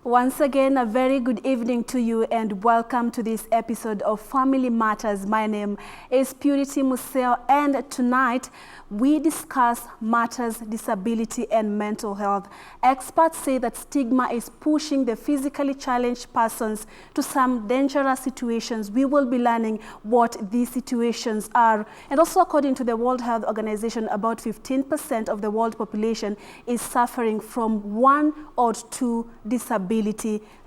Once again, a very good evening to you and welcome to this episode of Family Matters. My name is Purity Museo, and tonight we discuss matters disability and mental health. Experts say that stigma is pushing the physically challenged persons to some dangerous situations. We will be learning what these situations are. And also, according to the World Health Organization, about 15% of the world population is suffering from one or two disabilities.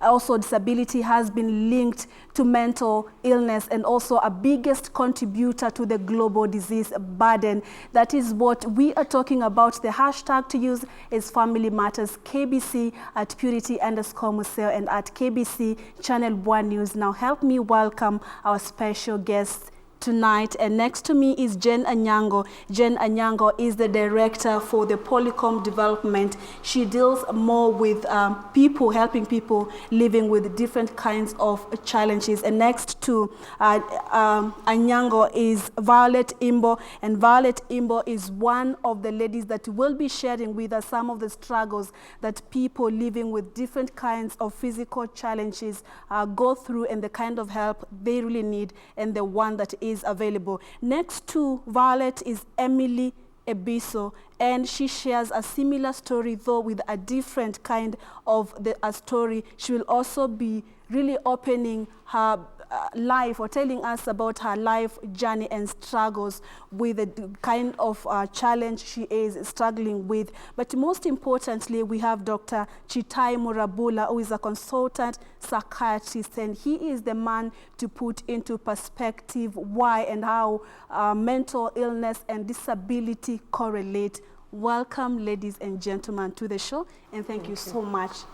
Also, disability has been linked to mental illness and also a biggest contributor to the global disease burden. That is what we are talking about. The hashtag to use is Family Matters, KBC at Purity_Museo and at KBC Channel 1 News. Now help me welcome our special guests tonight, and next to me is Jen Anyango. Jen Anyango is the director for the Polycom development. She deals more with helping people living with different kinds of challenges. And next to Anyango is Violet Imbo, and Violet Imbo is one of the ladies that will be sharing with us some of the struggles that people living with different kinds of physical challenges go through, and the kind of help they really need and the one that is available. Next to Violet is Emily Obiso, and she shares a similar story, though with a different kind of a story. She will also be really opening her life or telling us about her life journey and struggles with the kind of challenge she is struggling with. But most importantly, we have Dr. Chitayi Murabula, who is a consultant psychiatrist, and he is the man to put into perspective why and how mental illness and disability correlate. Welcome, ladies and gentlemen, to the show, and thank you so much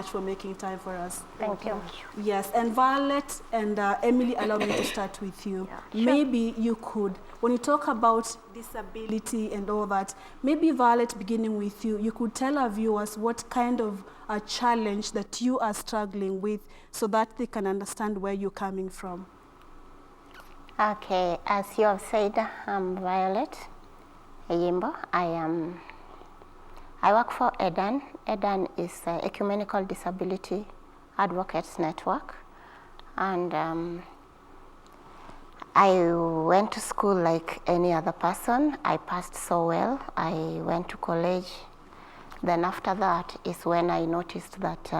for making time for us. Thank you. Yes, and Violet and Emily, allow me to start with you. Yeah, sure. Maybe you could, when you talk about disability and all that, maybe Violet, beginning with you, you could tell our viewers what kind of a challenge that you are struggling with so that they can understand where you're coming from. Okay, as you have said, I'm Violet Imbo. I work for EDAN. EDAN is Ecumenical Disability Advocates Network, and I went to school like any other person. I passed so well. I went to college. Then after that is when I noticed that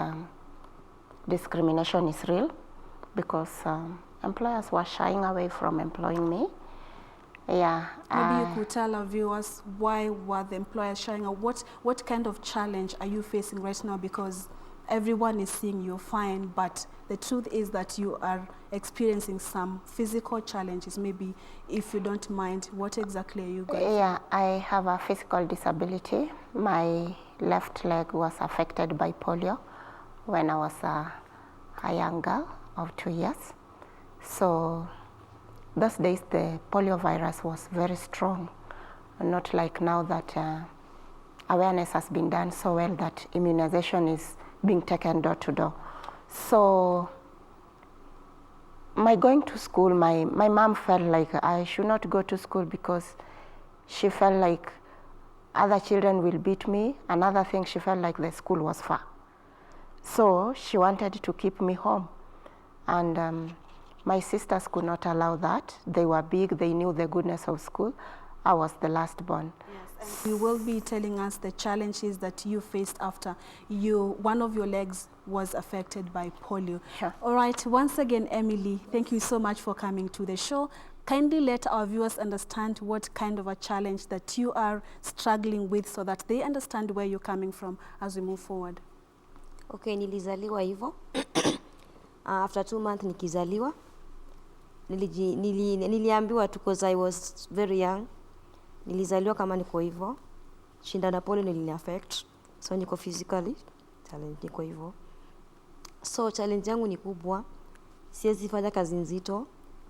discrimination is real, because employers were shying away from employing me. Yeah. Maybe you could tell our viewers why were the employers shying away? What kind of challenge are you facing right now? Because everyone is seeing you fine, but the truth is that you are experiencing some physical challenges. Maybe if you don't mind, what exactly are you going through? Yeah, I have a physical disability. My left leg was affected by polio when I was a young girl of 2 years. So those days, the polio virus was very strong, not like now that awareness has been done so well that immunization is being taken door to door. So my going to school, my mom felt like I should not go to school because she felt like other children will beat me. Another thing, she felt like the school was far. So she wanted to keep me home. And my sisters could not allow that. They were big, they knew the goodness of school. I was the last born. Yes, and you will be telling us the challenges that you faced after one of your legs was affected by polio. Sure. All right, once again, Emily, thank you so much for coming to the show. Kindly let our viewers understand what kind of a challenge that you are struggling with so that they understand where you're coming from as we move forward. Okay, nilizaliwa hivyo. After 2 months nikizaliwa, niliambiwa tu because I was very young. Nilizaliwa kama niko hivyo. Shinda na polio nilini affect. So niko physically challenge niko hivyo. So challenge yangu ni kubwa. Siwezi fanya kazi nzito.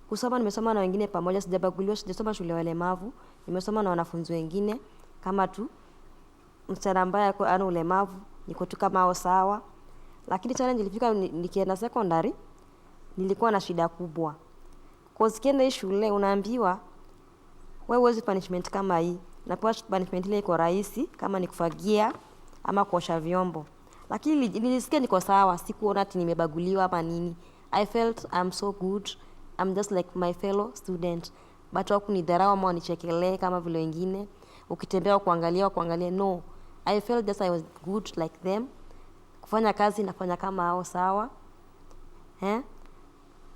Kusoma nimesoma na wengine pamoja, sijabaguliwa, sijasoma shule ya walemavu. Nimesoma na wanafunzi wengine kama tu msichana ambaye ana ulemavu, niko tu kama hao sawa. Lakini challenge ilifika nikienda secondary, nilikuwa na shida kubwa. Kwa kienda hii shule unaambiwa wewe huwezi punishment kama hii. Na punishment ile iko rahisi kama ni kufagia ama kuosha vyombo. Lakini nilisikia niko sawa, sikuona ati nimebaguliwa ama nini. I felt I'm so good. I'm just like my fellow student. But wakunidharau ama wanichekelee kama vile wengine. Ukitembea kuangalia, no. I felt just I was good like them. Kufanya kazi nafanya kama hao sawa.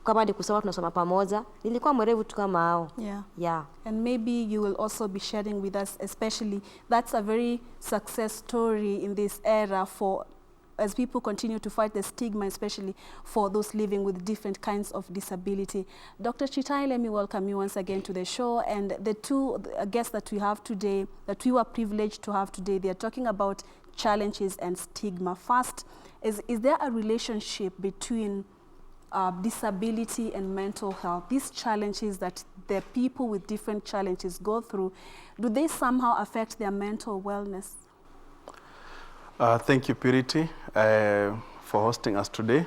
Kama ni kusoma tunasoma pamoja. Nilikuwa mwerevu tu kama hao. Yeah. And maybe you will also be sharing with us, especially that's a very success story in this era for as people continue to fight the stigma, especially for those living with different kinds of disability. Dr. Chitayi, let me welcome you once again to the show. And the two guests that we have today, that we were privileged to have today, they are talking about challenges and stigma. First, is there a relationship between disability and mental health? These challenges that the people with different challenges go through, do they somehow affect their mental wellness? Thank you, Purity, for hosting us today.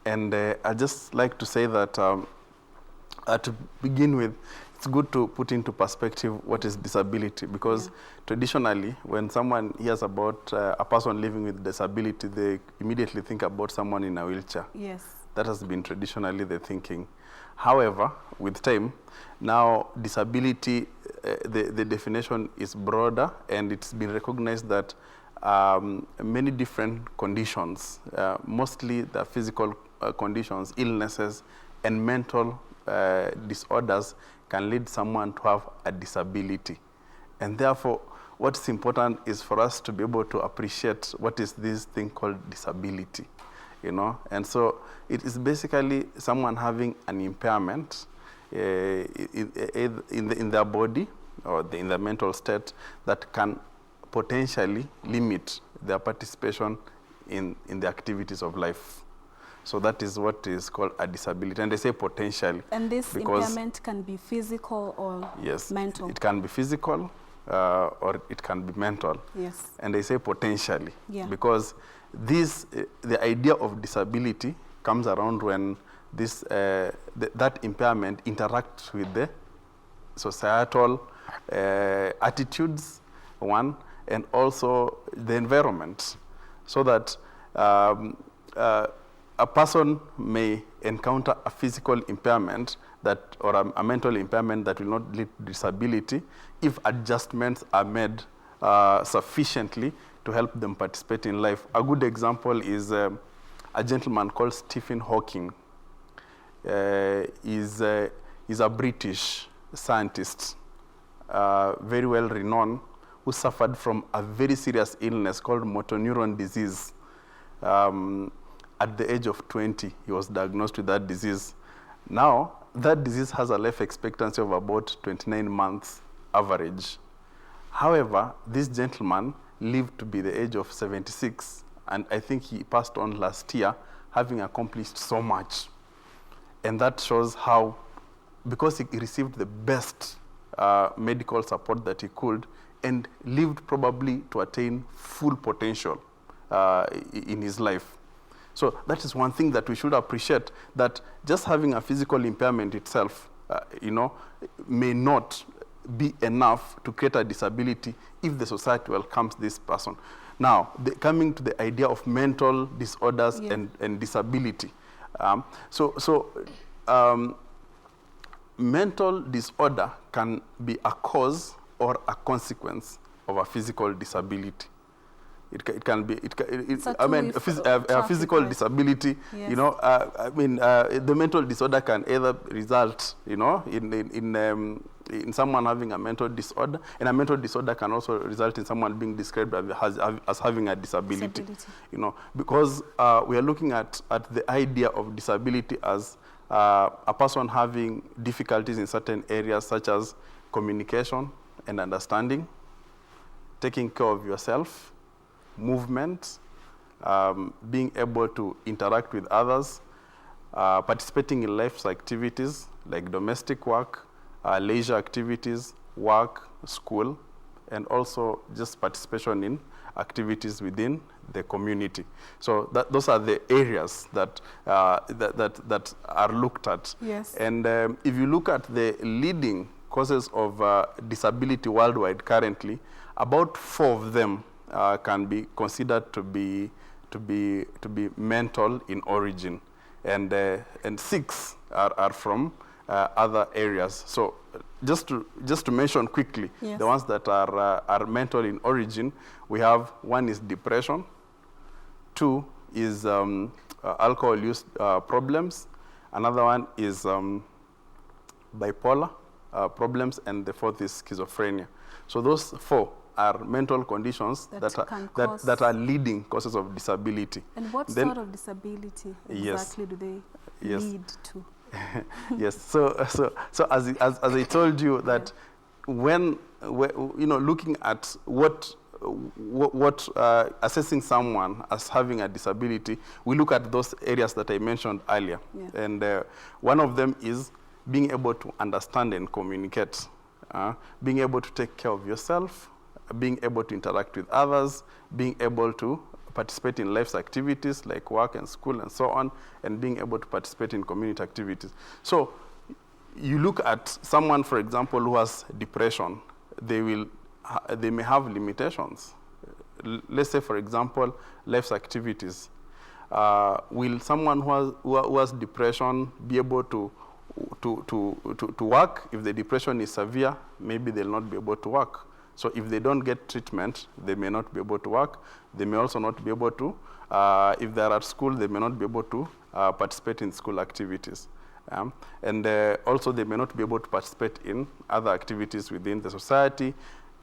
And I'd just like to say that to begin with, it's good to put into perspective what is disability, because traditionally, when someone hears about a person living with disability, they immediately think about someone in a wheelchair. Yes. That has been traditionally the thinking. However, with time, now disability, the definition is broader, and it's been recognized that many different conditions, mostly the physical conditions, illnesses, and mental disorders can lead someone to have a disability. And therefore, what's important is for us to be able to appreciate what is this thing called disability, you know? And so it is basically someone having an impairment in their body or in their mental state that can potentially limit their participation in the activities of life. So that is what is called a disability. And they say potentially. And this impairment can be physical or mental? It can be physical or it can be mental. Yes. And they say potentially. Because this, the idea of disability comes around when this, that impairment interacts with the societal attitudes, one, and also the environment, so that a person may encounter a physical impairment that, or a mental impairment that will not lead to disability if adjustments are made sufficiently to help them participate in life. A good example is a gentleman called Stephen Hawking. He's a British scientist, very well renowned, who suffered from a very serious illness called motor neuron disease. At the age of 20, he was diagnosed with that disease. Now, that disease has a life expectancy of about 29 months average. However, this gentleman lived to be the age of 76, and I think he passed on last year, having accomplished so much. And that shows how, because he received the best medical support that he could, and lived probably to attain full potential in his life. So that is one thing that we should appreciate, that just having a physical impairment itself, you know, may not be enough to create a disability if the society welcomes this person. Now, coming to the idea of mental disorders and disability. Mental disorder can be a cause or a consequence of a physical disability. It can be, I mean, a physical disability, you know, the mental disorder can either result, you know, in someone having a mental disorder, and a mental disorder can also result in someone being described as having a disability. You know, because we are looking at the idea of disability as a person having difficulties in certain areas such as communication and understanding, taking care of yourself, movement, being able to interact with others, participating in life's activities like domestic work, leisure activities, work, school, and also just participation in activities within the community. So those are the areas that that are looked at. Yes. And if you look at the leading causes of disability worldwide currently, about 4 of them can be considered to be to be mental in origin, and 6 are from other areas. So just to mention quickly, yes, the ones that are mental in origin, we have 1 is depression, 2 is alcohol use problems, another one is bipolar problems, and the 4th is schizophrenia. So those 4 are mental conditions that are leading causes of disability. And what sort of disability exactly do they lead to? Yes. So as I told you that when looking at what assessing someone as having a disability, we look at those areas that I mentioned earlier, and one of them is being able to understand and communicate, being able to take care of yourself, being able to interact with others, being able to participate in life's activities like work and school and so on, and being able to participate in community activities. So you look at someone, for example, who has depression, they may have limitations. Let's say, for example, life's activities. Will someone who has depression be able to work? If the depression is severe, maybe they'll not be able to work. So if they don't get treatment, they may not be able to work. They may also not be able to, if they're at school, they may not be able to participate in school activities. And also they may not be able to participate in other activities within the society.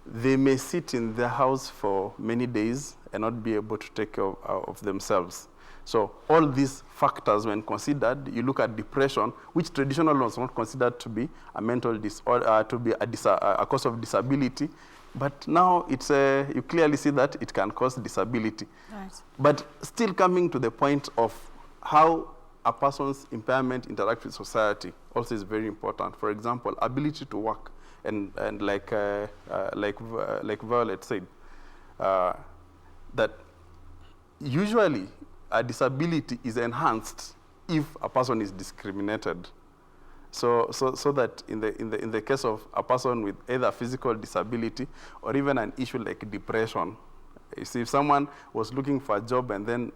They may sit in their house for many days and not be able to take care of themselves. So all these factors, when considered, you look at depression, which traditionally was not considered to be a mental disorder, to be a cause of disability, but now it's you clearly see that it can cause disability. Right. But still coming to the point of how a person's impairment interacts with society also is very important. For example, ability to work, and like Violet said, that usually a disability is enhanced if a person is discriminated. So that in the case of a person with either physical disability or even an issue like depression, you see, if someone was looking for a job and then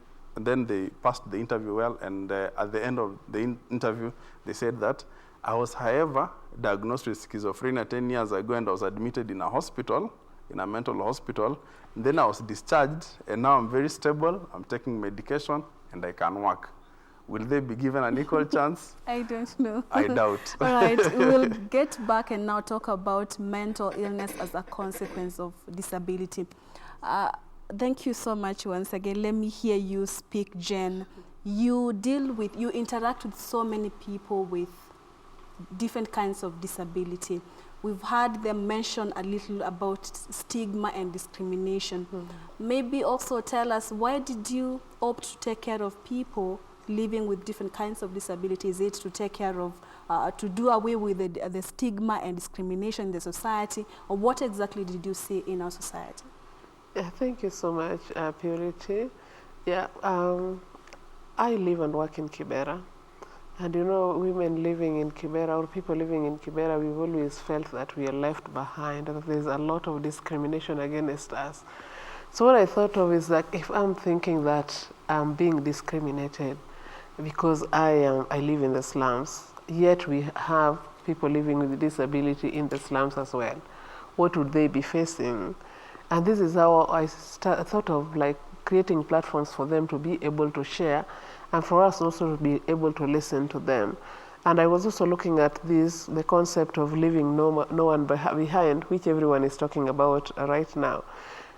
they passed the interview well, and at the end of the interview they said that I was, however, diagnosed with schizophrenia 10 years ago, and I was admitted in a hospital, in a mental hospital, and then I was discharged, and now I'm very stable, I'm taking medication, and I can work. Will they be given an equal chance? I don't know. I doubt. All right, we'll get back and now talk about mental illness as a consequence of disability. Thank you so much once again. Let me hear you speak, Jen. You interact with so many people with different kinds of disability. We've heard them mention a little about stigma and discrimination. Mm-hmm. Maybe also tell us, why did you opt to take care of people living with different kinds of disability? Is it to take care of, to do away with the stigma and discrimination in the society? Or what exactly did you see in our society? Yeah, thank you so much, Purity. Yeah, I live and work in Kibera. And you know, women living in Kibera, or people living in Kibera, we've always felt that we are left behind, and that there's a lot of discrimination against us. So what I thought of is that if I'm thinking that I'm being discriminated because I live in the slums, yet we have people living with disability in the slums as well, what would they be facing? And this is how I thought of like creating platforms for them to be able to share, and for us also to be able to listen to them. And I was also looking at this, the concept of leaving no one behind, which everyone is talking about right now.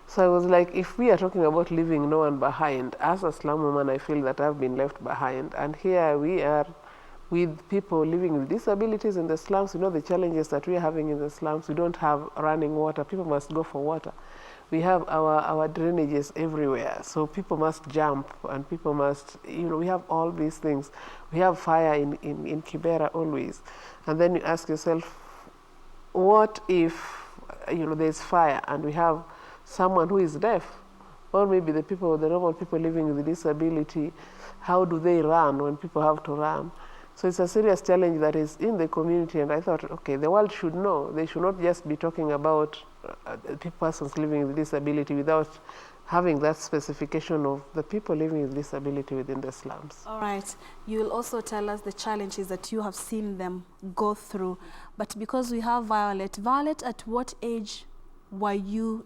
So I was like, if we are talking about leaving no one behind, as a slum woman, I feel that I've been left behind. And here we are with people living with disabilities in the slums. You know the challenges that we are having in the slums. We don't have running water. People must go for water. We have our drainages everywhere, so people must jump, and people must, you know, we have all these things. We have fire in Kibera always. And then you ask yourself, what if, you know, there's fire and we have someone who is deaf, or maybe the normal people living with disability, how do they run when people have to run? So it's a serious challenge that is in the community, and I thought, okay, the world should know. They should not just be talking about persons living with disability without having that specification of the people living with disability within the slums. All right. You will also tell us the challenges that you have seen them go through. But because we have Violet, at what age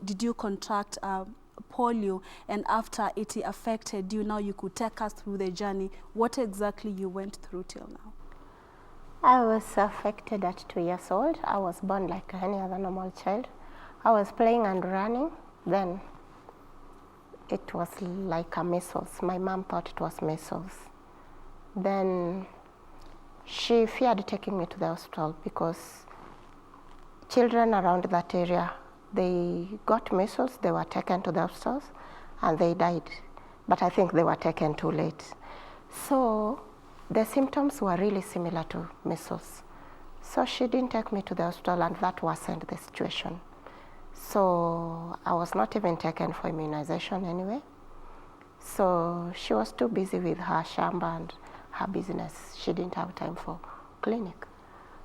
did you contract polio, and after it affected you, now you could take us through the journey, what exactly you went through till now? I was affected at 2 years old. I was born like any other normal child. I was playing and running, then it was like a measles. My mom thought it was measles. Then she feared taking me to the hospital because children around that area, they got measles, they were taken to the hospitals, and they died. But I think they were taken too late. So the symptoms were really similar to measles. So she didn't take me to the hospital, and that worsened the situation. So I was not even taken for immunization anyway. So she was too busy with her shamba and her business. She didn't have time for clinic.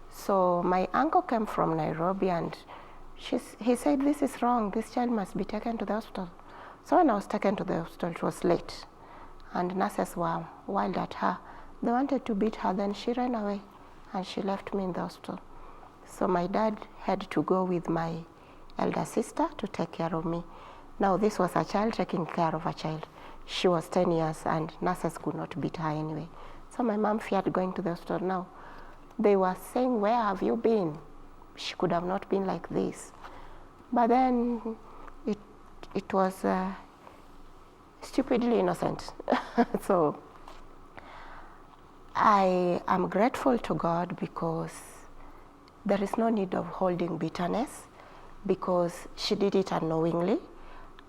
So my uncle came from Nairobi, and he said, this is wrong, this child must be taken to the hospital. So when I was taken to the hospital, it was late, and nurses were wild at her. They wanted to beat her, then she ran away, and she left me in the hospital. So my dad had to go with my elder sister to take care of me. Now this was a child taking care of a child. She was 10 years, and nurses could not beat her anyway. So my mom feared going to the hospital. Now they were saying, where have you been? She could have not been like this. But then it was stupidly innocent. So I am grateful to God because there is no need of holding bitterness, because she did it unknowingly,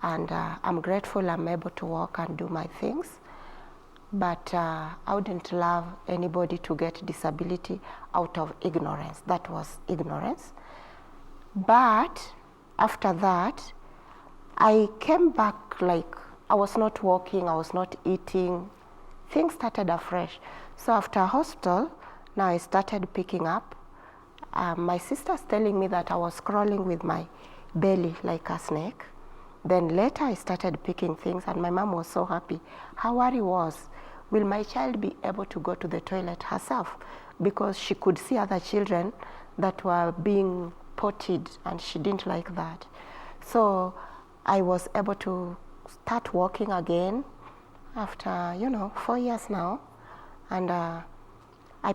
and I'm grateful I'm able to walk and do my things. But I wouldn't love anybody to get disability out of ignorance. That was ignorance. But after that, I came back like I was not walking, I was not eating. Things started afresh. So after hospital, now I started picking up. My sister's telling me that I was crawling with my belly like a snake. Then later I started picking things, and my mom was so happy. Her worry was, will my child be able to go to the toilet herself? Because she could see other children that were being potted, and she didn't like that. So I was able to start walking again after, 4 years now. And I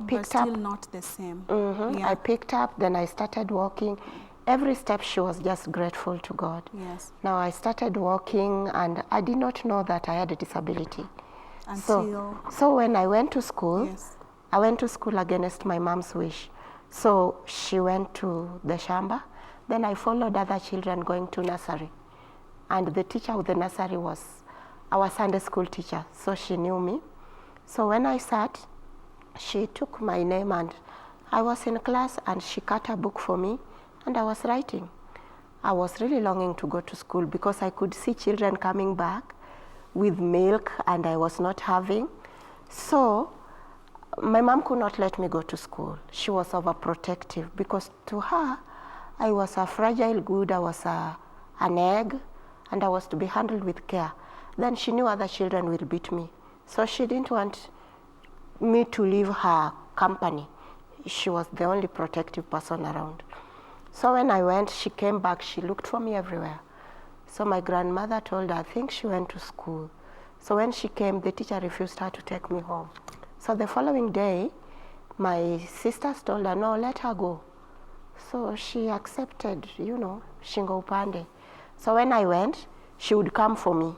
picked up. But still not the same. Yeah. I picked up, then I started walking. Every step she was just grateful to God. Yes. Now I started walking, and I did not know that I had a disability. So when I went to school, yes. I went to school against my mom's wish. So she went to the shamba. Then I followed other children going to nursery. And the teacher of the nursery was our Sunday school teacher, so she knew me. So when I sat, she took my name, and I was in class, and she cut a book for me, and I was writing. I was really longing to go to school because I could see children coming back with milk, and I was not having. So my mom could not let me go to school. She was overprotective because to her, I was a fragile good, I was an egg, and I was to be handled with care. Then she knew other children will beat me. So she didn't want me to leave her company. She was the only protective person around. So when I went, she came back, she looked for me everywhere. So my grandmother told her, I think she went to school. So when she came, the teacher refused her to take me home. So the following day, my sisters told her, no, let her go. So she accepted, shingo upande. So when I went, she would come for me.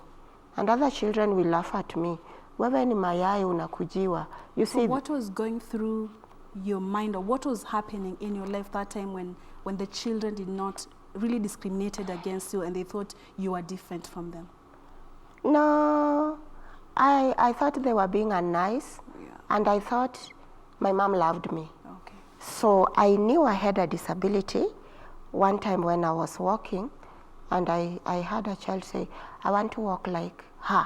And other children will laugh at me. Wewe ni mayai unakujiwa. You see, what was going through your mind, or what was happening in your life that time when the children did not really discriminated against you and they thought you were different from them? No, I thought they were being unnice, and I thought my mom loved me. Okay. So I knew I had a disability. One time when I was walking, and I heard a child say, I want to walk like her.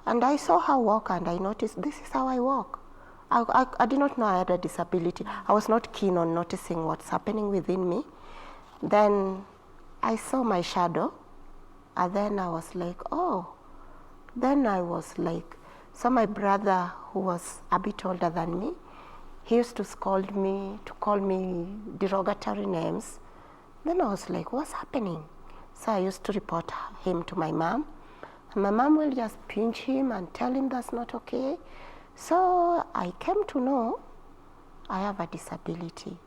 And I saw her walk, and I noticed, this is how I walk. I did not know I had a disability. I was not keen on noticing what's happening within me. Then I saw my shadow, And then I was like, oh. Then I was like, so my brother, who was a bit older than me, he used to call me derogatory names. Then I was like, what's happening? So I used to report him to my mom. And my mom will just pinch him and tell him that's not okay. So I came to know I have a disability.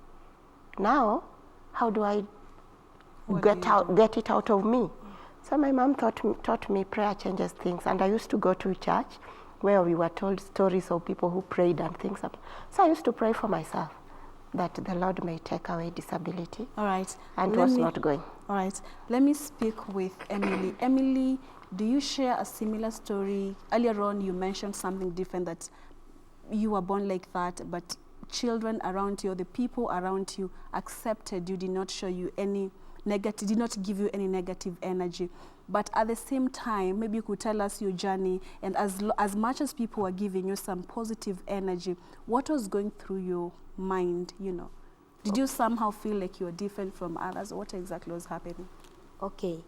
Now, how do I get it out of me? So my mom taught me prayer changes things, and I used to go to church where we were told stories of people who prayed and things. So I used to pray for myself that the Lord may take away disability. All right. And it was not going. All right. Let me speak with Emily. Emily, do you share a similar story? Earlier on, you mentioned something different, that you were born like that, but children around you, or the people around you, accepted you, did not show you any negative, did not give you any negative energy. But at the same time, maybe you could tell us your journey, and as much as people were giving you some positive energy, what was going through your mind, you know? Did you somehow feel like you were different from others? What exactly was happening? Okay.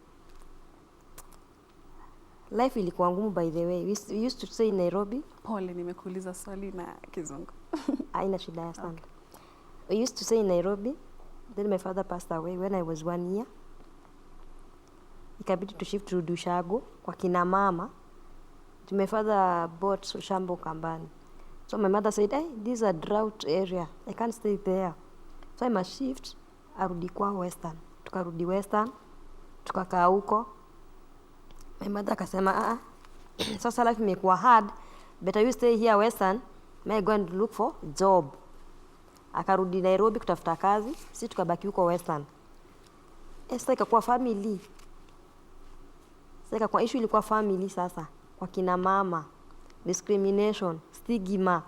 Life ilikuwa ngumu, by the way. We used to stay in Nairobi. Pole, nimekuuliza swali na kizungu. Haina shida ya sana. We used to stay in Nairobi. Then my father passed away when I was 1 year. Ikabidi to shift to Dushago kwa kina mama. My father bought Shambo Kambani. So my mother said, hey, this is a drought area. I can't stay there. So I must shift, arudi kwa Western. Tukarudi Western, tukakaa huko. My mother akasema, sasa life imekuwa hard. Better you stay here Western. May go and look for job. Akarudi Nairobi kutafuta kazi, sisi tukabaki huko Western. Sasa ikakuwa family. Sasa kwa issue ilikuwa family sasa. Kwa kina mama, discrimination, stigma.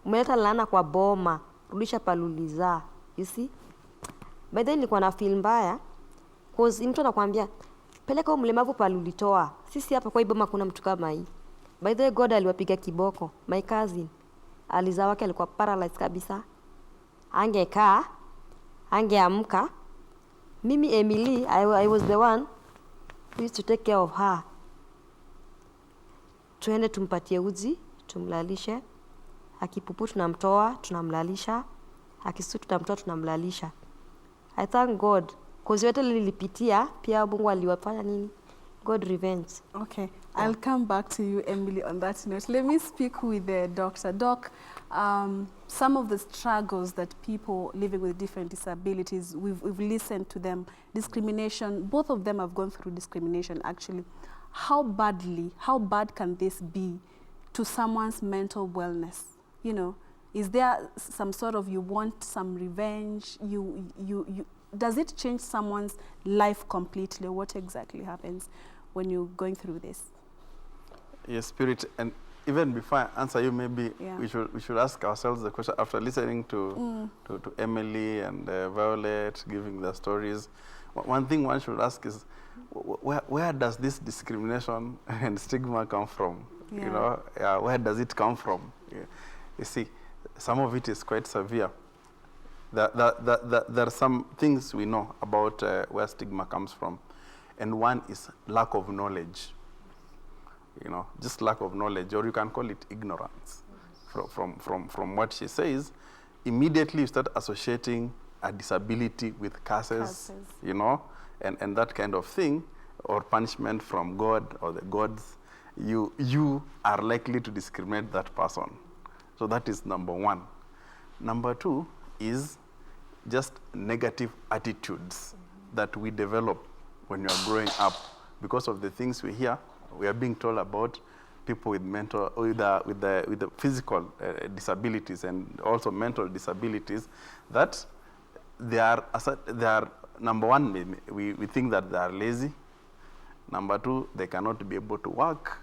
Umeleta laana kwa boma, rudisha paluliza. You see? By then nilikuwa na feel mbaya. Cause mtu anakuambia, peleka mlemavu palulitoa. Sisi hapa kwa hii boma kuna mtu kama hii. By the way, God aliwapiga kiboko. My cousin, alizaa wake alikuwa paralyzed kabisa. Angekaa, angeamka. Mimi Emily, I was the one who used to take care of her. Tuende tumpatie uji, tumlalishe. Akipupu tunamtoa, tunamlalisha. Akisu tunamtoa, tunamlalisha. I thank God. Cause yote lilipitia, pia Mungu aliwafanya nini? God revenge. Okay, yeah. I'll come back to you, Emily, on that note. Let me speak with the doctor. Doc, some of the struggles that people living with different disabilities, we've listened to them. Discrimination, both of them have gone through discrimination, actually. How bad can this be to someone's mental wellness? You know, is there some sort of, you want some revenge? Does it change someone's life completely? What exactly happens when you're going through this? Yes, Spirit, and even before I answer you, maybe we should ask ourselves the question after listening to Emily and Violet giving their stories. One thing one should ask is, where does this discrimination and stigma come from? You know, where does it come from? You see, some of it is quite severe. There are some things we know about where stigma comes from, and one is lack of knowledge. You know, just lack of knowledge, or you can call it ignorance. From what she says, immediately you start associating a disability with curses. You know, and that kind of thing, or punishment from God or the gods. You are likely to discriminate that person. So that is number one. Number two is just negative attitudes that we develop when you are growing up because of the things we hear. We are being told about people with mental, with the physical disabilities and also mental disabilities, that they are number one, we think that they are lazy. Number two, they cannot be able to work,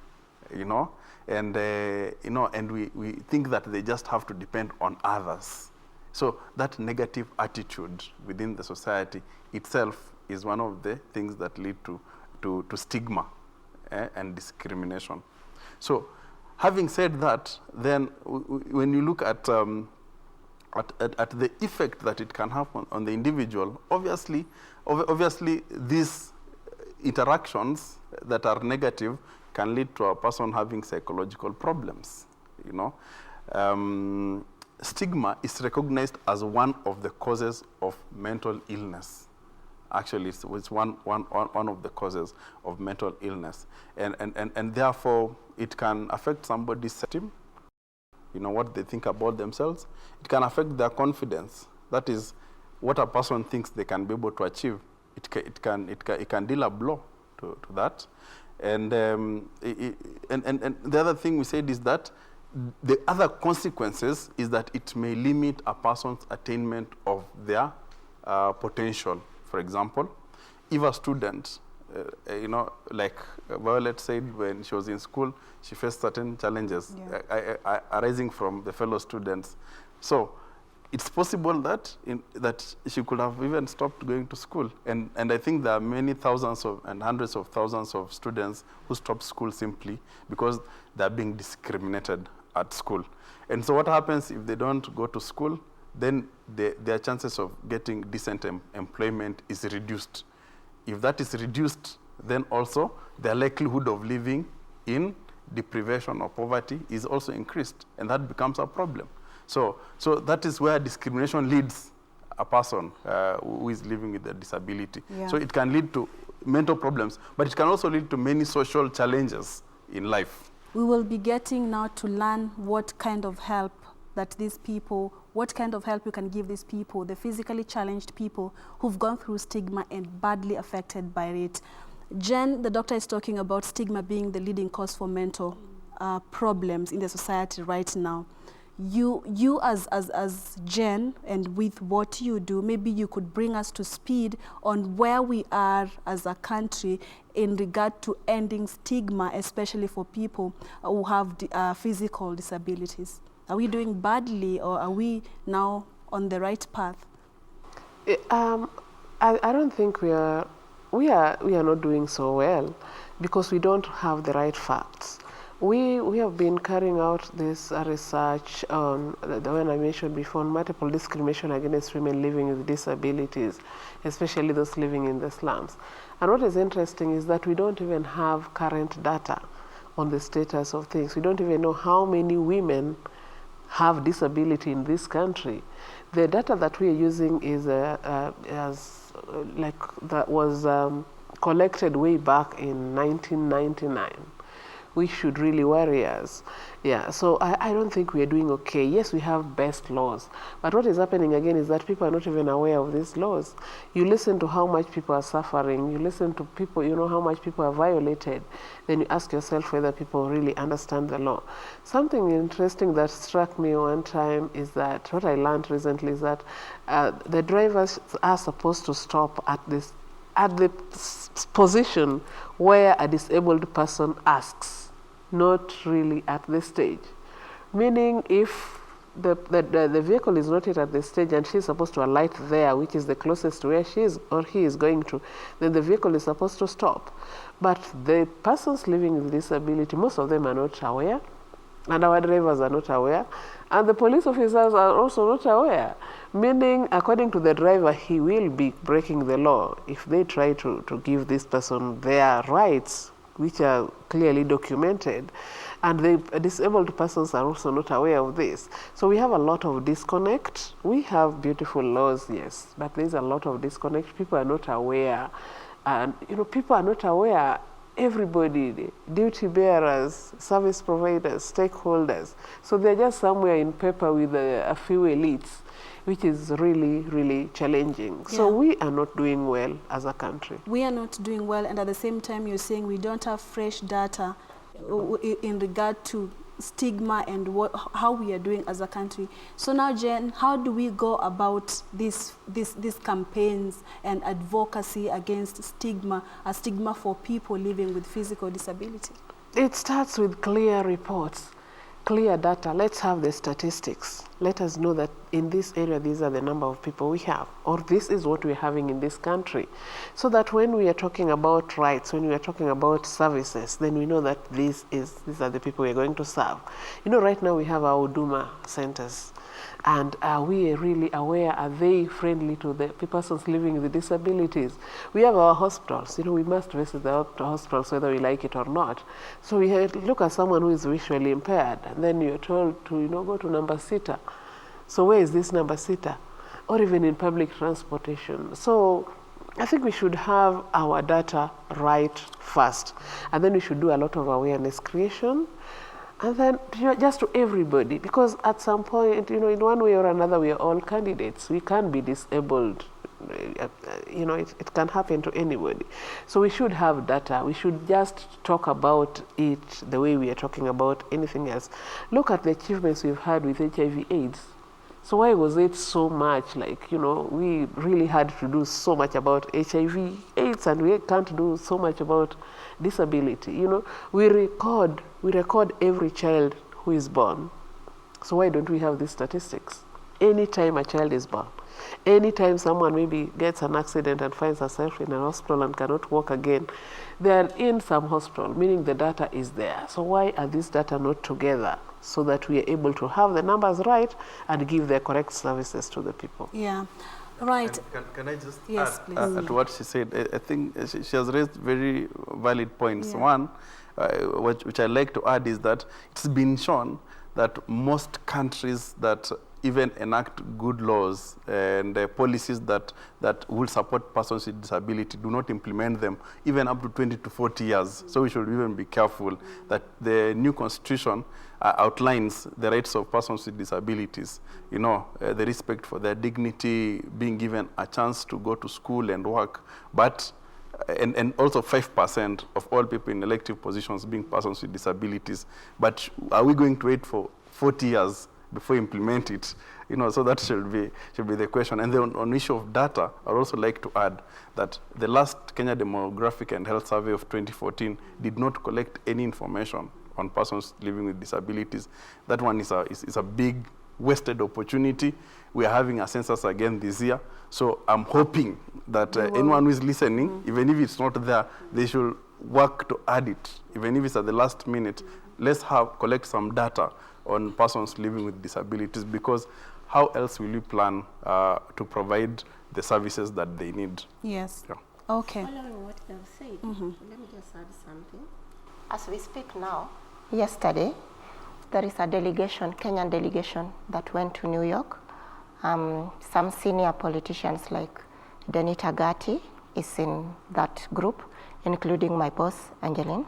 you know, and and we think that they just have to depend on others. So that negative attitude within the society itself is one of the things that lead to stigma and discrimination. So having said that, then when you look at the effect that it can have on the individual, obviously these interactions that are negative can lead to a person having psychological problems, you know. Stigma is recognized as one of the causes of mental illness. Actually, it's one of the causes of mental illness. And therefore, it can affect somebody's self-esteem, you know, what they think about themselves. It can affect their confidence. That is, what a person thinks they can be able to achieve. It can deal a blow to that. And the other thing we said is that the other consequences is that it may limit a person's attainment of their potential. For example, if a student, you know, like Violet said, when she was in school, she faced certain challenges arising from the fellow students. So it's possible that that she could have even stopped going to school. And I think there are many thousands and hundreds of thousands of students who stop school simply because they're being discriminated at school. And so what happens if they don't go to school? Then their chances of getting decent employment is reduced. If that is reduced, then also their likelihood of living in deprivation or poverty is also increased, and that becomes a problem. So that is where discrimination leads a person who is living with a disability. Yeah. So it can lead to mental problems, but it can also lead to many social challenges in life. We will be getting now to learn what kind of help that these people, what kind of help you can give these people, the physically challenged people who've gone through stigma and badly affected by it. Jen, the doctor, is talking about stigma being the leading cause for mental problems in the society right now. You as Jen, and with what you do, maybe you could bring us to speed on where we are as a country in regard to ending stigma, especially for people who have physical disabilities. Are we doing badly, or are we now on the right path? I don't think we are not doing so well because we don't have the right facts. We have been carrying out this research on the one I mentioned before, on multiple discrimination against women living with disabilities, especially those living in the slums. And what is interesting is that we don't even have current data on the status of things. We don't even know how many women have disability in this country. The data that we are using is that was collected way back in 1999. We should really worry us. Yeah, so I don't think we are doing okay. Yes, we have best laws, but what is happening again is that people are not even aware of these laws. You listen to how much people are suffering, you listen to people, you know how much people are violated, then you ask yourself whether people really understand the law. Something interesting that struck me one time is that, what I learned recently is that the drivers are supposed to stop at the position where a disabled person asks, not really at this stage. Meaning if the vehicle is not yet at the stage and she's supposed to alight there, which is the closest to where she is or he is going to, then the vehicle is supposed to stop. But the persons living with disability, most of them are not aware, and our drivers are not aware, and the police officers are also not aware. Meaning, according to the driver, he will be breaking the law if they try to give this person their rights, which are clearly documented. And the disabled persons are also not aware of this. So we have a lot of disconnect. We have beautiful laws, yes, but there's a lot of disconnect. People are not aware. And, you know, people are not aware. Everybody, duty bearers, service providers, stakeholders. So they're just somewhere in paper with a few elites, which is really, really challenging. Yeah. So we are not doing well as a country. We are not doing well, and at the same time you're saying we don't have fresh data in regard to stigma and how we are doing as a country. So now, Jen, how do we go about these campaigns and advocacy against stigma, a stigma for people living with physical disability? It starts with clear reports, clear data. Let's have the statistics. Let us know that in this area, these are the number of people we have, or this is what we're having in this country. So that when we are talking about rights, when we are talking about services, then we know that these are the people we're going to serve. You know, right now we have our Huduma centers. And are we really aware, are they friendly to the persons living with disabilities? We have our hospitals, we must visit the hospitals whether we like it or not. So we look at someone who is visually impaired, and then you're told to, go to number sitter. So where is this number sitter? Or even in public transportation. So I think we should have our data right first, and then we should do a lot of awareness creation, and then just to everybody, because at some point, in one way or another, we are all candidates. We can't be disabled. It can happen to anybody. So we should have data. We should just talk about it the way we are talking about anything else. Look at the achievements we've had with HIV/AIDS. So why was it so much we really had to do so much about HIV/AIDS, and we can't do so much about disability? We record every child who is born. So why don't we have these statistics? Anytime a child is born, anytime someone maybe gets an accident and finds herself in a hospital and cannot walk again, they are in some hospital, meaning the data is there. So why are these data not together, so that we are able to have the numbers right and give the correct services to the people? Yeah, right. Can I just add to what she said? I think she has raised very valid points. Yeah. One, which I like to add, is that it's been shown that most countries that even enact good laws and policies that will support persons with disability do not implement them even up to 20 to 40 years. So we should even be careful that the new constitution outlines the rights of persons with disabilities, the respect for their dignity, being given a chance to go to school and work, but and also 5% of all people in elective positions being persons with disabilities. But are we going to wait for 40 years before implement it? So that should be the question. And then on issue of data, I'd also like to add that the last Kenya Demographic and Health Survey of 2014 did not collect any information on persons living with disabilities. That one is a big wasted opportunity. We are having a census again this year. So I'm hoping that anyone who is listening, even if it's not there, they should work to add it. Even if it's at the last minute, let's collect some data on persons living with disabilities, because how else will you plan to provide the services that they need? Yes. Yeah. Okay. Following what they've said, let me just add something. As we speak now, yesterday, there is a delegation, Kenyan delegation, that went to New York. Some senior politicians like Denita Gatti is in that group, including my boss, Angeline.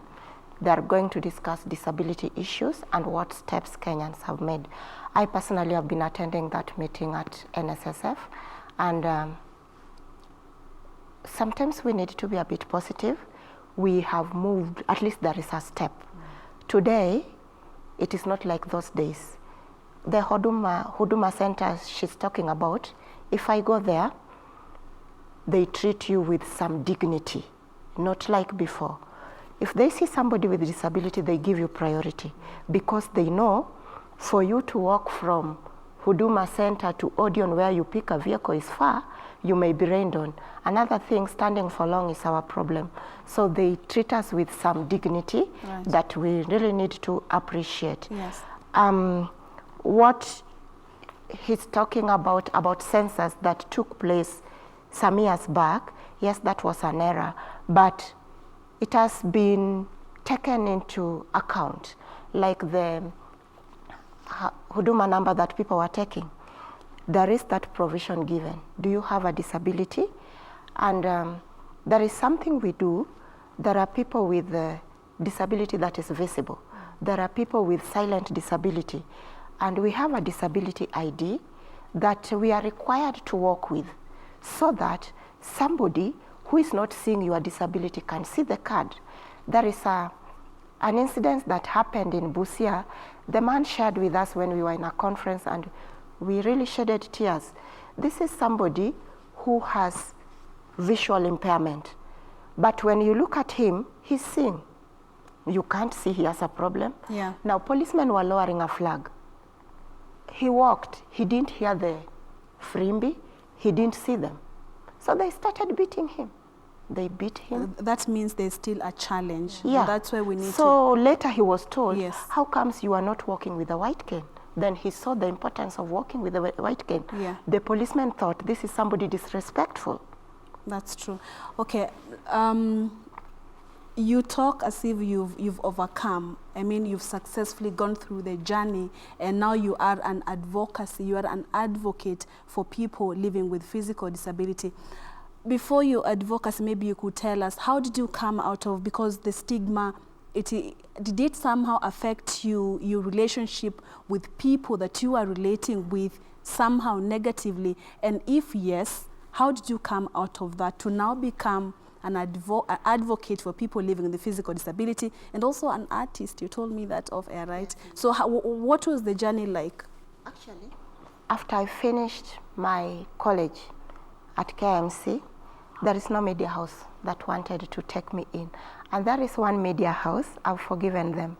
They are going to discuss disability issues and what steps Kenyans have made. I personally have been attending that meeting at NSSF, and sometimes we need to be a bit positive. We have moved, at least there is a step. Today, it is not like those days. The Huduma Center she's talking about, if I go there, they treat you with some dignity, not like before. If they see somebody with a disability, they give you priority, because they know for you to walk from Huduma Center to Odeon, where you pick a vehicle, is far, you may be rained on. Another thing, standing for long is our problem. So they treat us with some dignity that we really need to appreciate. Yes. What he's talking about census that took place some years back, yes, that was an error, but it has been taken into account, like the Huduma number that people were taking. There is that provision given. Do you have a disability? And there is something we do. There are people with a disability that is visible. There are people with silent disability. And we have a disability ID that we are required to work with, so that somebody who is not seeing your disability can see the card. There is an incident that happened in Museo. The man shared with us when we were in a conference, and we really shedded tears. This is somebody who has visual impairment. But when you look at him, he's seeing. You can't see he has a problem. Yeah. Now, policemen were lowering a flag. He walked. He didn't hear the frimbi. He didn't see them. So they started beating him. They beat him. That means there's still a challenge. Yeah. That's why we need So later he was told, Yes. how comes you are not walking with a white cane? Then he saw the importance of walking with a white cane. Yeah. The policeman thought this is somebody disrespectful. That's true. Okay. You talk as if you've overcome. I mean, you've successfully gone through the journey, and now you are an advocacy. You are an advocate for people living with physical disability. Before your advocacy, maybe you could tell us, how did you come out of, because the stigma, did it somehow affect your relationship with people that you are relating with somehow negatively? And if yes, how did you come out of that to now become an advocate for people living with physical disability, and also an artist? You told me that off air, right? So what was the journey like? Actually, after I finished my college at KMC, there is no media house that wanted to take me in. And there is one media house, I've forgiven them.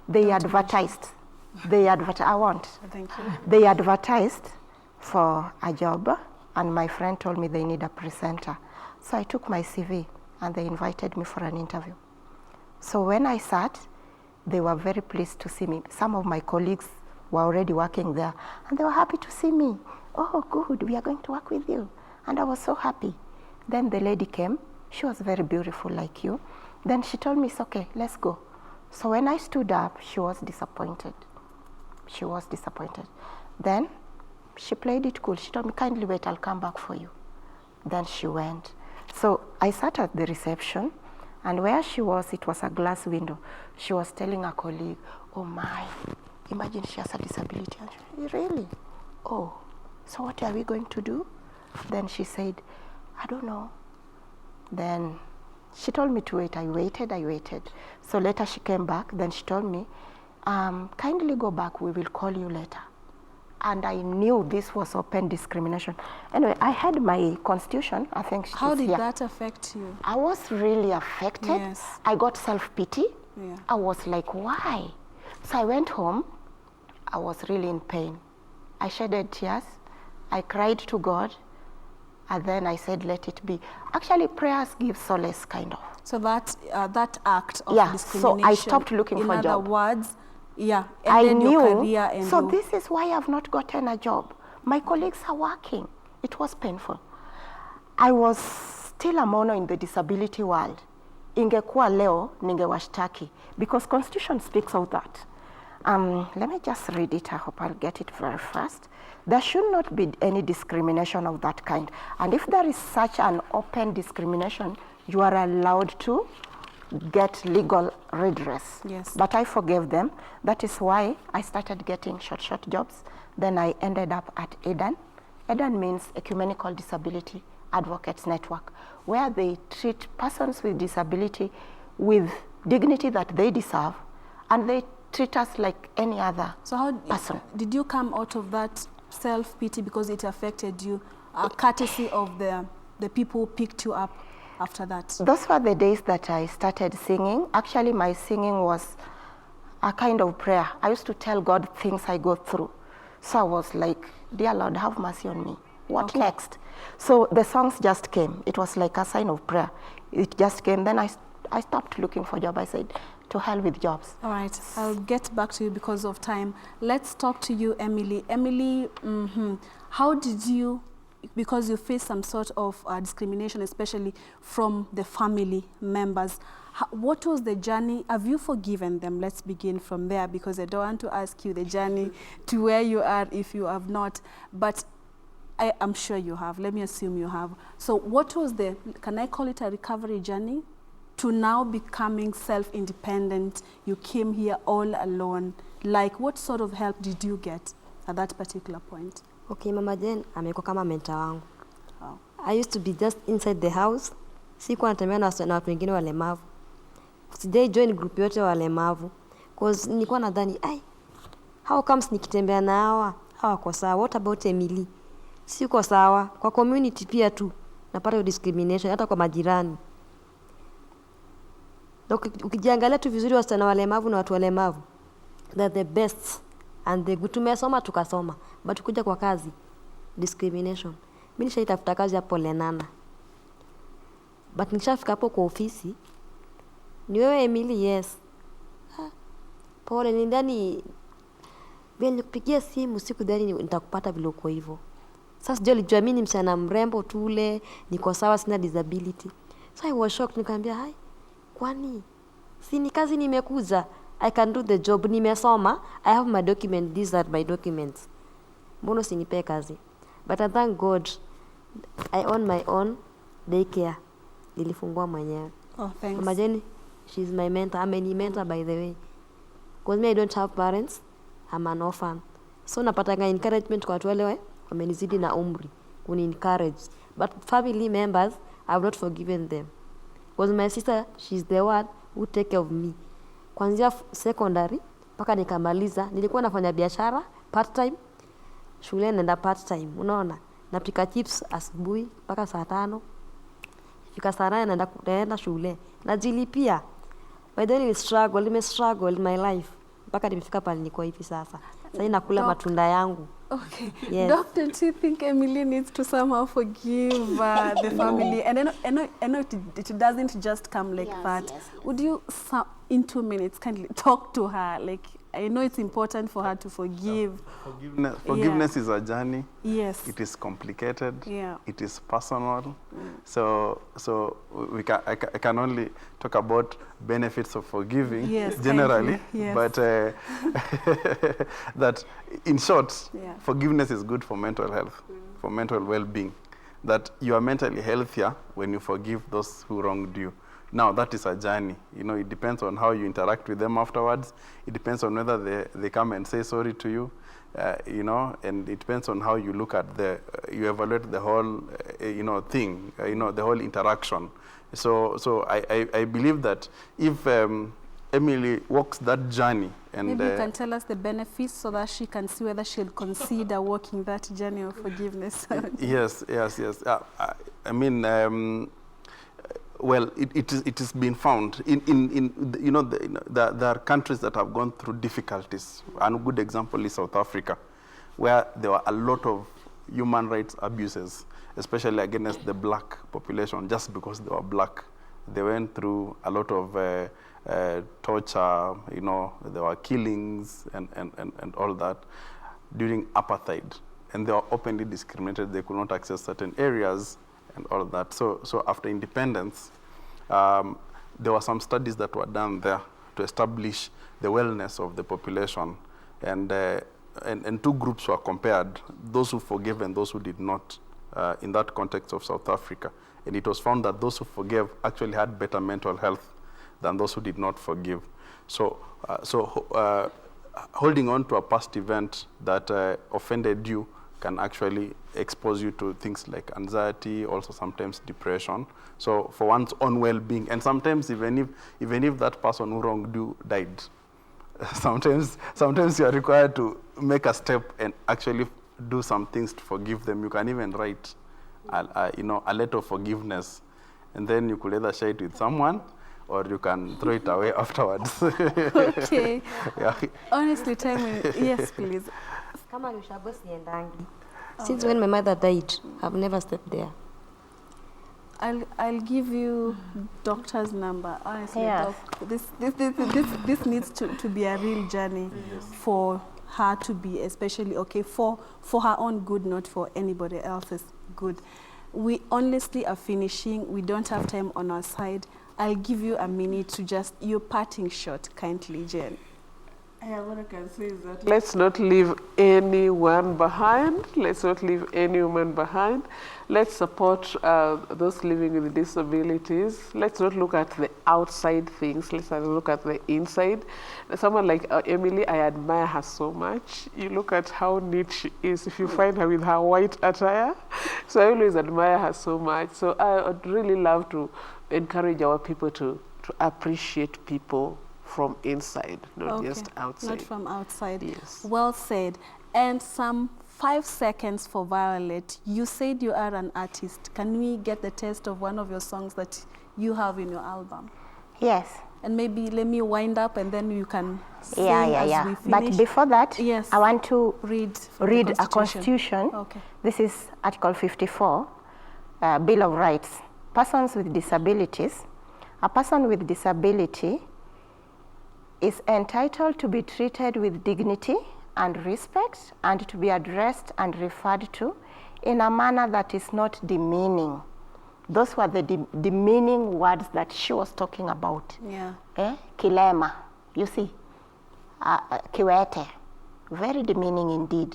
They advertised. I won't. Thank you. They advertised for a job, and my friend told me they need a presenter. So I took my CV, and they invited me for an interview. So when I sat, they were very pleased to see me. Some of my colleagues were already working there, and they were happy to see me. Oh, good, we are going to work with you. And I was so happy. Then the lady came. She was very beautiful like you. Then she told me, it's okay, let's go. So when I stood up, she was disappointed. She was disappointed. Then she played it cool. She told me, kindly wait, I'll come back for you. Then she went. So I sat at the reception, and where she was, it was a glass window. She was telling a colleague, oh my, imagine she has a disability. And she, really? Oh, so what are we going to do? Then she said, I don't know. Then she told me to wait. I waited. So later she came back. Then she told me, kindly go back. We will call you later. And I knew this was open discrimination. Anyway, I had my constitution. I think how did that affect you? I was really affected. Yes. I got self-pity. Yeah. I was like, why? So I went home. I was really in pain. I shedded tears. I cried to God. And then I said, let it be. Actually, prayers give solace, kind of. So that act of discrimination. So I stopped looking for a job. In other words, yeah, I ended knew. Your career and So this is why I've not gotten a job. My colleagues are working. It was painful. I was still a mono in the disability world. Ingekuwa leo ningewashtaki, because Constitution speaks of that. Let me just read it. I hope I'll get it very fast. There should not be any discrimination of that kind. And if there is such an open discrimination, you are allowed to get legal redress. Yes. But I forgave them. That is why I started getting short jobs. Then I ended up at EDAN. EDAN means Ecumenical Disability Advocates Network, where they treat persons with disability with dignity that they deserve, and they treat us like any other person. Did you come out of that self-pity because it affected you, courtesy of the people who picked you up after that? Those were the days that I started singing. Actually, my singing was a kind of prayer. I used to tell God things I go through. So I was like, dear Lord, have mercy on me. What next? So the songs just came. It was like a sign of prayer. It just came. Then I stopped looking for a job. I said, to hell with jobs. All right, I'll get back to you because of time. Let's talk to you, Emily. Emily, how did you, because you faced some sort of discrimination, especially from the family members, what was the journey? Have you forgiven them? Let's begin from there, because I don't want to ask you the journey to where you are if you have not, but I'm sure you have. Let me assume you have. So what was the, can I call it a recovery journey? To now becoming self-independent, you came here all alone. Like, what sort of help did you get at that particular point? Okay, Mama Jane amekuwa kama mentor wangu. Wow. I used to be just inside the house. Sikuwa natembea na watu wengine walemavu. Sijai join group yote walemavu. Cause nilikuwa nadhani, how comes nikitembea na hawa wako sawa? What about Emily? Siko sawa. Kwa community pia tu napata discrimination, hata kwa majirani. Ukijiangalia tu vizuri wasichana walemavu na watu walemavu, they're the best and the good. Tumesoma tukasoma, but kuja kwa kazi, discrimination. Mimi nishaitafuta kazi hapo Lenana, but nishafika hapo kwa ofisi, ni wewe Emily? Yes. Pole, ni ndani Vile nikupigia simu sikudhani nitakupata vile uko hivyo. Sasa sijui alijua mimi ni msichana mrembo tule, niko sawa sina disability. So I was shocked, nikamwambia, "Hai, kwani si ni kazi nimekuja? I can do the job, nimesoma, I have my document, these are my documents. Mbona usinipe kazi?" But I thank God I own my own daycare. Nilifungua mwenyewe. Oh, thanks. Mama Jenny, she's my mentor. I'm any mentor, by the way. Because me, I don't have parents. I'm an orphan. So napatanga encouragement kwa watu wale wamenizidi na umri. Kuni encourage. But family members, I've not forgiven them. Because my sister, she's the one who take care of me. Kuanzia secondary, mpaka nikamaliza. Nilikuwa nafanya biashara, part-time. Shule naenda part-time. Unaona? Napika chips asubuhi, mpaka saa 5. Fika saa 9 naenda shule. Najilipia. By the way, nime-struggle in my life. Mpaka nimefika pale niko hivi sasa. Sasa nakula matunda yangu. Okay. Yes. Doc, don't you think Emily needs to somehow forgive the family? And I know it doesn't just come like that. Yes. Would you, in 2 minutes, kindly talk to her? Like, I know it's important for her to forgive. Forgiveness is a journey. Yes. It is complicated. Yeah. It is personal. So I can only talk about benefits of forgiving, yes, generally. Yes. But that, in short, yeah, forgiveness is good for mental health, for mental well-being. That you are mentally healthier when you forgive those who wronged you. Now, that is a journey. You know, it depends on how you interact with them afterwards. It depends on whether they come and say sorry to you, you know, and it depends on how you look at you evaluate the whole, thing, the whole interaction. So I believe that if Emily walks that journey, and maybe you can tell us the benefits so that she can see whether she'll consider walking that journey of forgiveness. Yes. I mean, well, it has been found there are countries that have gone through difficulties. And a good example is South Africa, where there were a lot of human rights abuses, especially against the black population, just because they were black. They went through a lot of torture, there were killings and all that during apartheid. And they were openly discriminated. They could not access certain areas and all that. So after independence, there were some studies that were done there to establish the wellness of the population. And two groups were compared, those who forgave and those who did not, in that context of South Africa. And it was found that those who forgave actually had better mental health than those who did not forgive. So holding on to a past event that offended you can actually expose you to things like anxiety, also sometimes depression. So for one's own well-being, and sometimes even if that person who wronged you died, sometimes you are required to make a step and actually do some things to forgive them. You can even write a letter of forgiveness, and then you could either share it with someone or you can throw it away afterwards. Okay. Yeah. Honestly, tell me, yes, please. Since when my mother died, I've never stepped there. I'll give you doctor's number. Honestly, Yeah. doc, this needs to be a real journey for her to be especially okay for her own good, not for anybody else's good. We honestly are finishing. We don't have time on our side. I'll give you a minute to just your parting shot, kindly, Jen. What I can say is that let's not leave anyone behind. Let's not leave any woman behind. Let's support those living with disabilities. Let's not look at the outside things. Let's look at the inside. Someone like Emily, I admire her so much. You look at how neat she is. If you find her with her white attire, so I always admire her so much. So I would really love to encourage our people to appreciate people from inside, not just outside. Not from outside. Yes. Well said. And some 5 seconds for Violet. You said you are an artist. Can we get the taste of one of your songs that you have in your album? Yes. And maybe let me wind up and then you can sing Yeah. we finish. But before that, yes, I want to read a constitution. Okay. This is Article 54, Bill of Rights. Persons with disabilities. A person with disability is entitled to be treated with dignity and respect, and to be addressed and referred to in a manner that is not demeaning. Those were the demeaning words that she was talking about. Yeah. Kilema, you see, kiwete, very demeaning indeed.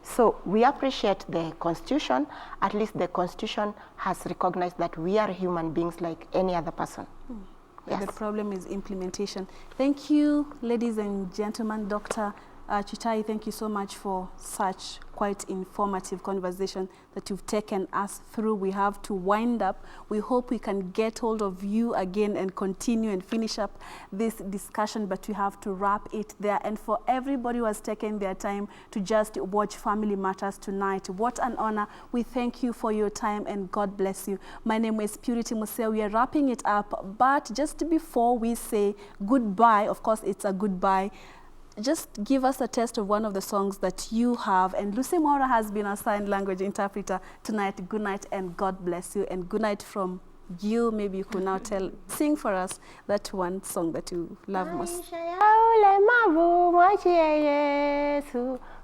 So we appreciate the Constitution. At least the Constitution has recognized that we are human beings like any other person. Yes. The problem is implementation. Thank you, ladies and gentlemen. Dr. Chitayi, thank you so much for such quite informative conversation that you've taken us through. We have to wind up. We hope we can get hold of you again and continue and finish up this discussion, but we have to wrap it there. And for everybody who has taken their time to just watch Family Matters tonight, what an honor. We thank you for your time and God bless you. My name is Purity Museo. We are wrapping it up, but just before we say goodbye, of course it's a goodbye, just give us a taste of one of the songs that you have. And Lucy Mora has been our sign language interpreter tonight. Good night and God bless you. And good night from you. Maybe you could now sing for us that one song that you love most.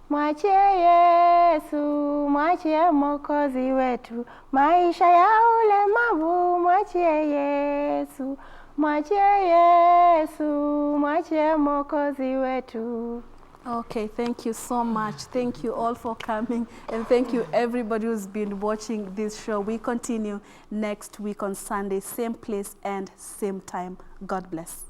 Mwachie Yesu, mwachie Mwokozi wetu. Maisha ya ulemavu, mwachie Yesu. Mwachie Yesu, mwachie Mwokozi wetu. Okay, thank you so much. Thank you all for coming, and thank you everybody who's been watching this show. We continue next week on Sunday, same place and same time. God bless.